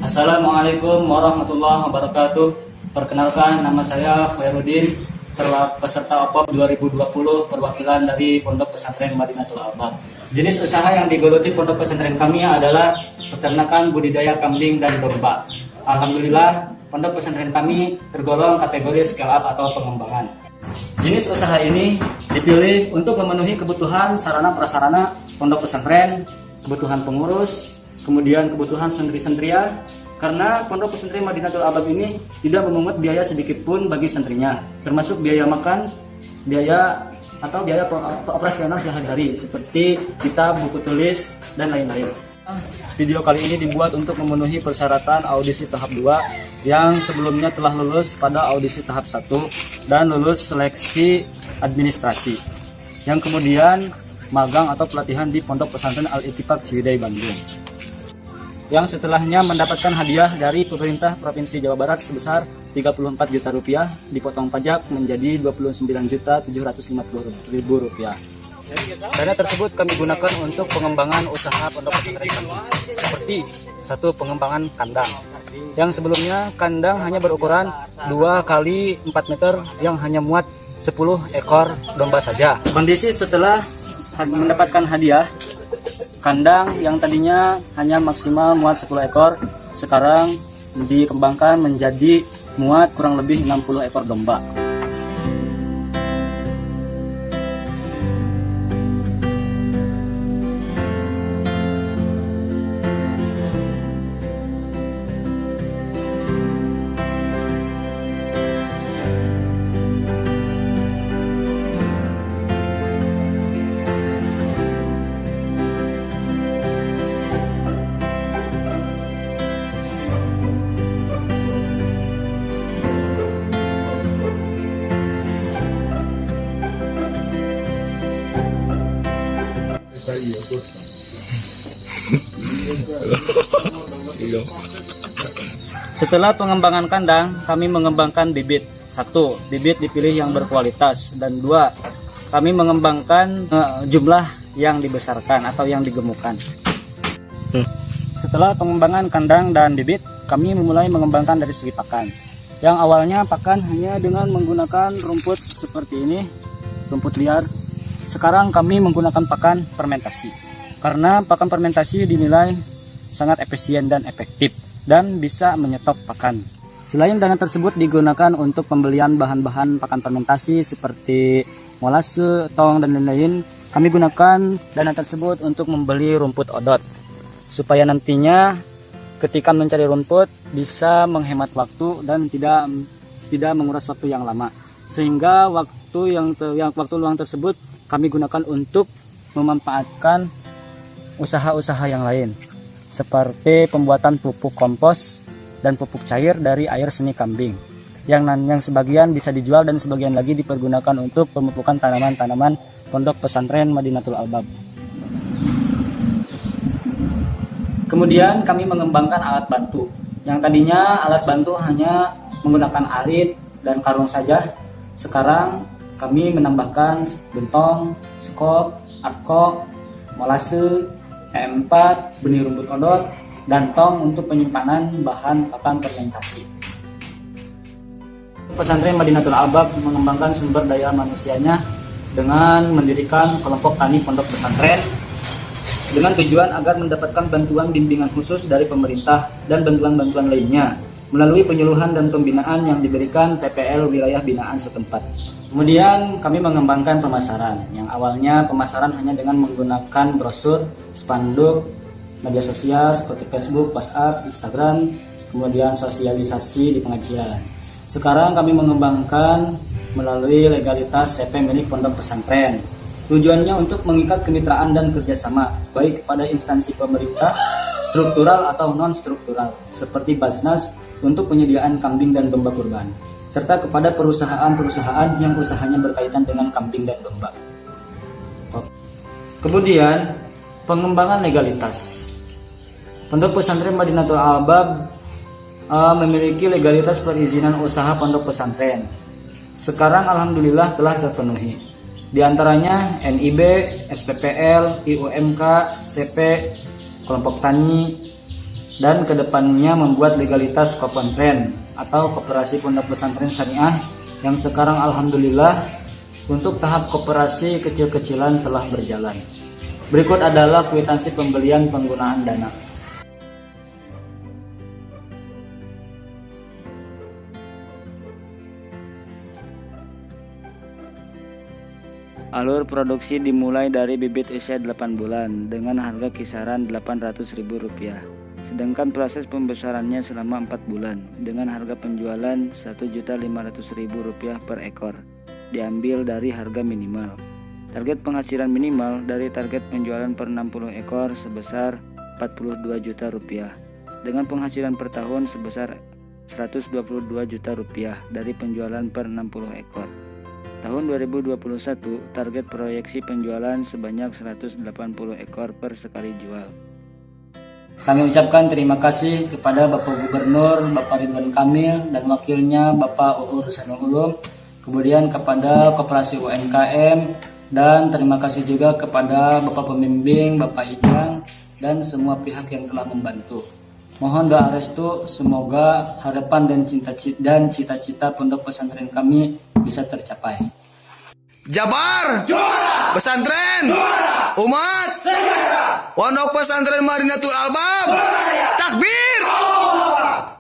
Assalamualaikum warahmatullahi wabarakatuh. Perkenalkan, nama saya Khairuddin, peserta OPOP 2020 perwakilan dari Pondok Pesantren Madinatul Albab. Jenis usaha yang digeluti pondok pesantren kami adalah peternakan budidaya kambing dan domba. Alhamdulillah, pondok pesantren kami tergolong kategori scale up atau pengembangan. Jenis usaha ini dipilih untuk memenuhi kebutuhan sarana prasarana pondok pesantren, kebutuhan pengurus, kemudian kebutuhan santri-santria, karena pondok pesantren Madinatul Albab ini tidak memungut biaya sedikit pun bagi santrinya, termasuk biaya makan, biaya operasional sehari-hari seperti kitab, buku tulis, dan lain-lain. Video kali ini dibuat untuk memenuhi persyaratan audisi tahap 2 yang sebelumnya telah lulus pada audisi tahap 1 dan lulus seleksi administrasi, yang kemudian magang atau pelatihan di Pondok Pesantren Al-Ittifaq Ciwidey, Bandung, yang setelahnya mendapatkan hadiah dari pemerintah Provinsi Jawa Barat sebesar 34 juta rupiah, dipotong pajak menjadi 29.750.000 rupiah. Dana tersebut kami gunakan untuk pengembangan usaha pondok pesantren kami, seperti 1. Pengembangan kandang, yang sebelumnya kandang hanya berukuran 2 kali 4 meter yang hanya muat 10 ekor domba saja. Kondisi setelah mendapatkan hadiah, kandang yang tadinya hanya maksimal muat 10 ekor, sekarang dikembangkan menjadi muat kurang lebih 60 ekor domba. Setelah pengembangan kandang, kami mengembangkan bibit. 1. Bibit dipilih yang berkualitas, dan 2. Kami mengembangkan jumlah yang dibesarkan atau yang digemukkan. Setelah pengembangan kandang dan bibit, kami memulai mengembangkan dari segi pakan. Yang awalnya pakan hanya dengan menggunakan rumput seperti ini, rumput liar. Sekarang kami menggunakan pakan fermentasi, karena pakan fermentasi dinilai sangat efisien dan efektif dan bisa menyetop pakan. Selain dana tersebut digunakan untuk pembelian bahan-bahan pakan fermentasi seperti molase, tong, dan lain-lain, kami gunakan dana tersebut untuk membeli rumput odot, supaya nantinya ketika mencari rumput bisa menghemat waktu dan tidak menguras waktu yang lama, sehingga waktu luang tersebut kami gunakan untuk memanfaatkan usaha-usaha yang lain, seperti pembuatan pupuk kompos dan pupuk cair dari air seni kambing, yang sebagian bisa dijual dan sebagian lagi dipergunakan untuk pemupukan tanaman-tanaman Pondok Pesantren Madinatul Albab. Kemudian kami mengembangkan alat bantu, yang tadinya alat bantu hanya menggunakan arit dan karung saja. Sekarang kami menambahkan gentong, skop, arko, molase, E4, benih rumput odot, dan tong untuk penyimpanan bahan pakan fermentasi. Pesantren Madinatul Albab mengembangkan sumber daya manusianya dengan mendirikan kelompok tani pondok pesantren dengan tujuan agar mendapatkan bantuan bimbingan khusus dari pemerintah dan bantuan-bantuan lainnya melalui penyuluhan dan pembinaan yang diberikan TPL wilayah binaan setempat. Kemudian kami mengembangkan pemasaran, yang awalnya pemasaran hanya dengan menggunakan brosur, spanduk, media sosial seperti Facebook, WhatsApp, Instagram, kemudian sosialisasi di pengajian. Sekarang kami mengembangkan melalui legalitas CP milik pondok pesantren. Tujuannya untuk mengikat kemitraan dan kerjasama, baik kepada instansi pemerintah, struktural atau non-struktural, seperti Basnas untuk penyediaan kambing dan domba kurban, serta kepada perusahaan-perusahaan yang usahanya berkaitan dengan kambing dan domba. Kemudian, pengembangan legalitas. Pondok Pesantren Madinatul Albab memiliki legalitas perizinan usaha pondok pesantren. Sekarang alhamdulillah telah terpenuhi. Di antaranya NIB, SPPL, IUMK, CP, kelompok tani, dan kedepannya membuat legalitas Kopentren atau Koperasi Pondok Pesantren Syariah yang sekarang alhamdulillah untuk tahap koperasi kecil-kecilan telah berjalan. Berikut adalah kwitansi pembelian penggunaan dana. Alur produksi dimulai dari bibit usia 8 bulan dengan harga kisaran Rp800.000. Sedangkan proses pembesarannya selama 4 bulan dengan harga penjualan Rp1.500.000 per ekor. Diambil dari harga minimal. Target penghasilan minimal dari target penjualan per 60 ekor sebesar Rp42 juta dengan penghasilan per tahun sebesar Rp122 juta dari penjualan per 60 ekor. Tahun 2021 target proyeksi penjualan sebanyak 180 ekor per sekali jual. Kami ucapkan terima kasih kepada Bapak Gubernur, Bapak Ridwan Kamil, dan wakilnya Bapak Uur Husainul Ulum, kemudian kepada Koperasi UMKM, dan terima kasih juga kepada Bapak Pembimbing, Bapak Ijang, dan semua pihak yang telah membantu. Mohon doa restu, semoga harapan dan cita-cita pondok pesantren kami bisa tercapai. Jabar juara, pesantren juara, umat sejahtera, pondok pesantren Madinatul Albab, takbir, Allah.